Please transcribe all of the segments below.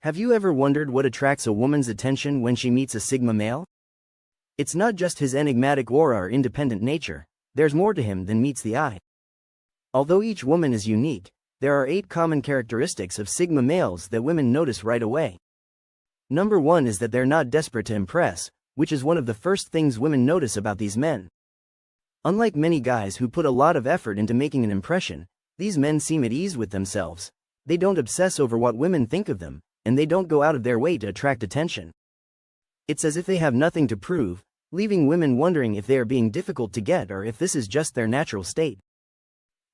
Have you ever wondered what attracts a woman's attention when she meets a Sigma male? It's not just his enigmatic aura or independent nature, there's more to him than meets the eye. Although each woman is unique, there are 8 common characteristics of Sigma males that women notice right away. Number 1 is that they're not desperate to impress, which is one of the first things women notice about these men. Unlike many guys who put a lot of effort into making an impression, these men seem at ease with themselves. They don't obsess over what women think of them, and they don't go out of their way to attract attention. It's as if they have nothing to prove, leaving women wondering if they are being difficult to get or if this is just their natural state.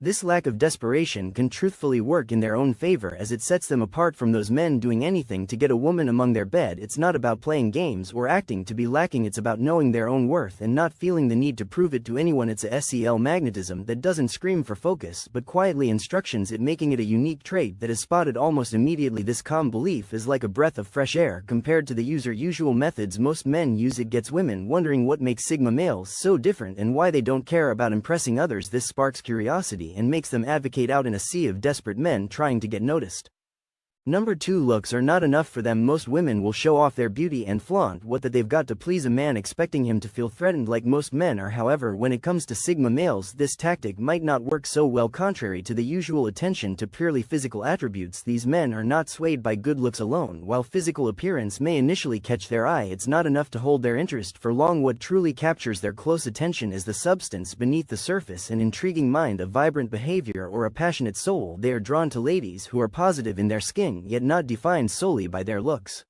This lack of desperation can truthfully work in their own favor as it sets them apart from those men doing anything to get a woman among their bed. It's not about playing games or acting to be lacking, it's about knowing their own worth and not feeling the need to prove it to anyone. It's a SEL magnetism that doesn't scream for focus but quietly instructions it, making it a unique trait that is spotted almost immediately. This calm belief is like a breath of fresh air compared to the usual methods most men use. It gets women wondering what makes Sigma males so different and why they don't care about impressing others. This sparks curiosity and makes them advocate out in a sea of desperate men trying to get noticed. Number 2, looks are not enough for them. Most women will show off their beauty and flaunt what that they've got to please a man, expecting him to feel threatened like most men are. However, when it comes to Sigma males, this tactic might not work so well. Contrary to the usual attention to purely physical attributes, these men are not swayed by good looks alone. While physical appearance may initially catch their eye, it's not enough to hold their interest for long. What truly captures their close attention is the substance beneath the surface: an intriguing mind, a vibrant behavior, or a passionate soul. They are drawn to ladies who are positive in their skin, yet not defined solely by their looks.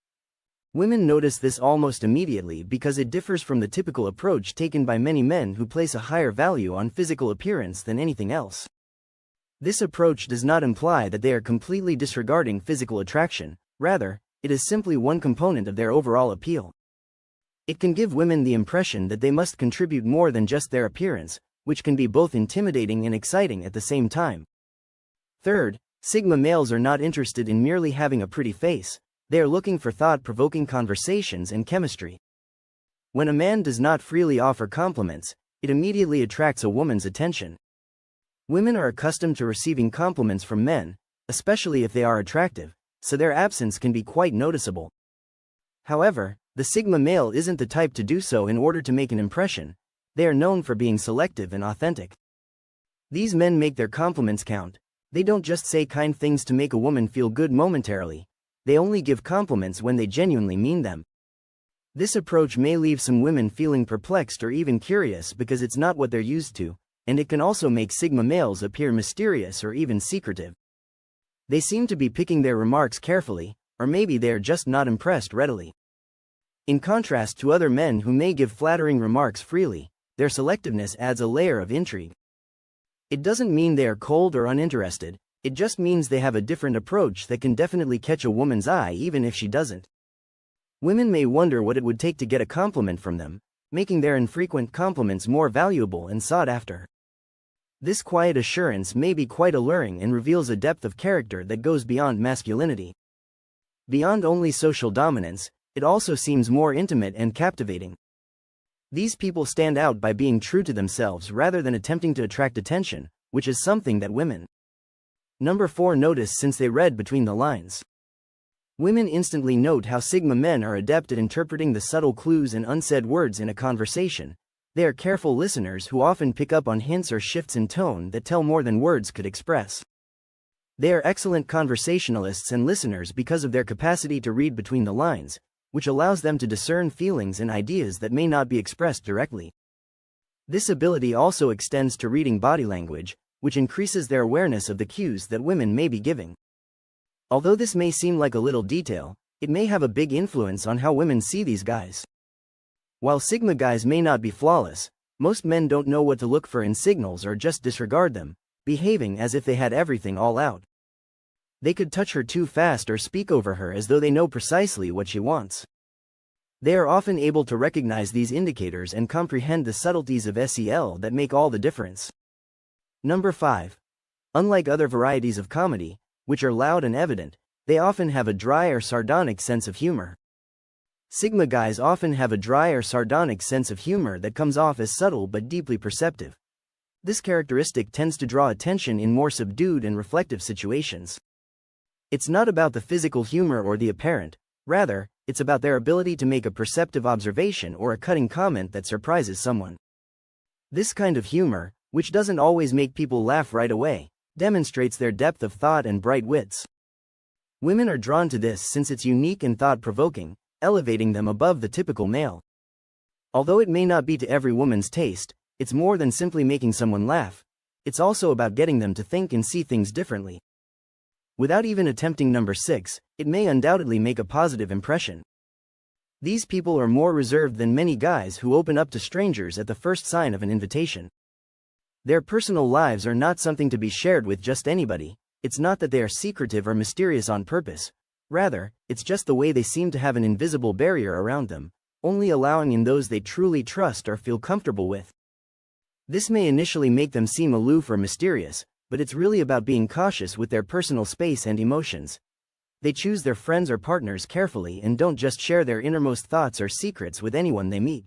Women notice this almost immediately because it differs from the typical approach taken by many men who place a higher value on physical appearance than anything else. This approach does not imply that they are completely disregarding physical attraction, rather, it is simply one component of their overall appeal. It can give women the impression that they must contribute more than just their appearance, which can be both intimidating and exciting at the same time. Third, Sigma males are not interested in merely having a pretty face, they are looking for thought-provoking conversations and chemistry. When a man does not freely offer compliments, it immediately attracts a woman's attention. Women are accustomed to receiving compliments from men, especially if they are attractive, so their absence can be quite noticeable. However, the Sigma male isn't the type to do so in order to make an impression. They are known for being selective and authentic. These men make their compliments count. They don't just say kind things to make a woman feel good momentarily. They only give compliments when they genuinely mean them. This approach may leave some women feeling perplexed or even curious because it's not what they're used to, and it can also make Sigma males appear mysterious or even secretive. They seem to be picking their remarks carefully, or maybe they are just not impressed readily. In contrast to other men who may give flattering remarks freely, their selectiveness adds a layer of intrigue. It doesn't mean they are cold or uninterested, it just means they have a different approach that can definitely catch a woman's eye even if she doesn't. Women may wonder what it would take to get a compliment from them, making their infrequent compliments more valuable and sought after. This quiet assurance may be quite alluring and reveals a depth of character that goes beyond masculinity. Beyond only social dominance, it also seems more intimate and captivating. These people stand out by being true to themselves rather than attempting to attract attention, which is something that women. Number 4, notice since they read between the lines. Women instantly note how Sigma men are adept at interpreting the subtle clues and unsaid words in a conversation. They are careful listeners who often pick up on hints or shifts in tone that tell more than words could express. They are excellent conversationalists and listeners because of their capacity to read between the lines, which allows them to discern feelings and ideas that may not be expressed directly. This ability also extends to reading body language, which increases their awareness of the cues that women may be giving. Although this may seem like a little detail, it may have a big influence on how women see these guys. While Sigma guys may not be flawless, most men don't know what to look for in signals or just disregard them, behaving as if they had everything all out. They could touch her too fast or speak over her as though they know precisely what she wants. They are often able to recognize these indicators and comprehend the subtleties of SEL that make all the difference. Number 5. Unlike other varieties of comedy, which are loud and evident, they often have a dry or sardonic sense of humor. Sigma guys often have a dry or sardonic sense of humor that comes off as subtle but deeply perceptive. This characteristic tends to draw attention in more subdued and reflective situations. It's not about the physical humor or the apparent, rather, it's about their ability to make a perceptive observation or a cutting comment that surprises someone. This kind of humor, which doesn't always make people laugh right away, demonstrates their depth of thought and bright wits. Women are drawn to this since it's unique and thought-provoking, elevating them above the typical male. Although it may not be to every woman's taste, it's more than simply making someone laugh. It's also about getting them to think and see things differently. Without even attempting number 6, it may undoubtedly make a positive impression. These people are more reserved than many guys who open up to strangers at the first sign of an invitation. Their personal lives are not something to be shared with just anybody. It's not that they are secretive or mysterious on purpose. Rather, it's just the way they seem to have an invisible barrier around them, only allowing in those they truly trust or feel comfortable with. This may initially make them seem aloof or mysterious, but it's really about being cautious with their personal space and emotions. They choose their friends or partners carefully and don't just share their innermost thoughts or secrets with anyone they meet.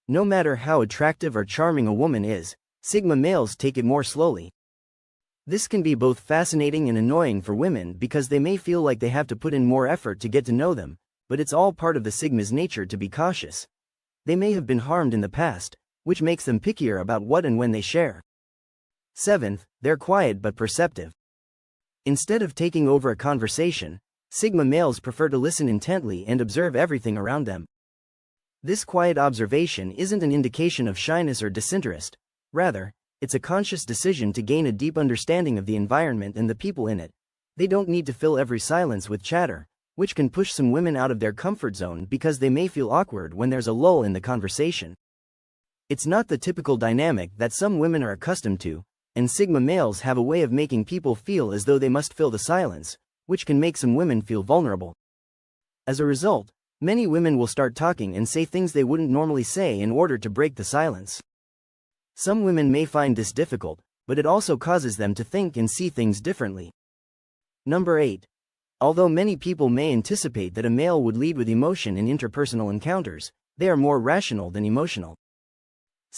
No matter how attractive or charming a woman is, Sigma males take it more slowly. This can be both fascinating and annoying for women because they may feel like they have to put in more effort to get to know them, but it's all part of the Sigma's nature to be cautious. They may have been harmed in the past, which makes them pickier about what and when they share. 7th, they're quiet but perceptive. Instead of taking over a conversation, Sigma males prefer to listen intently and observe everything around them. This quiet observation isn't an indication of shyness or disinterest. Rather, it's a conscious decision to gain a deep understanding of the environment and the people in it. They don't need to fill every silence with chatter, which can push some women out of their comfort zone because they may feel awkward when there's a lull in the conversation. It's not the typical dynamic that some women are accustomed to, and Sigma males have a way of making people feel as though they must fill the silence, which can make some women feel vulnerable. As a result, many women will start talking and say things they wouldn't normally say in order to break the silence. Some women may find this difficult, but it also causes them to think and see things differently. Number 8. Although many people may anticipate that a male would lead with emotion in interpersonal encounters, they are more rational than emotional.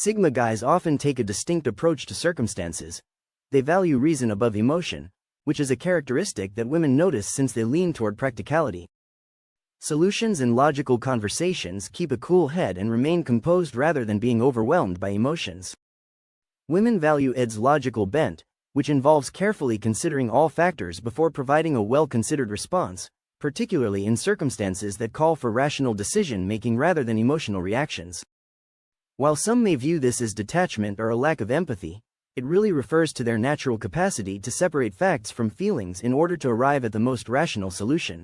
Sigma guys often take a distinct approach to circumstances. They value reason above emotion, which is a characteristic that women notice since they lean toward practicality. Solutions and logical conversations keep a cool head and remain composed rather than being overwhelmed by emotions. Women value Ed's logical bent, which involves carefully considering all factors before providing a well-considered response, particularly in circumstances that call for rational decision-making rather than emotional reactions. While some may view this as detachment or a lack of empathy, it really refers to their natural capacity to separate facts from feelings in order to arrive at the most rational solution.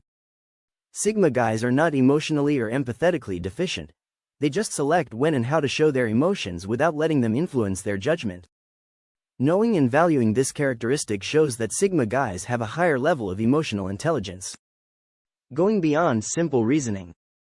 Sigma guys are not emotionally or empathetically deficient. They just select when and how to show their emotions without letting them influence their judgment. Knowing and valuing this characteristic shows that Sigma guys have a higher level of emotional intelligence. Going beyond simple reasoning.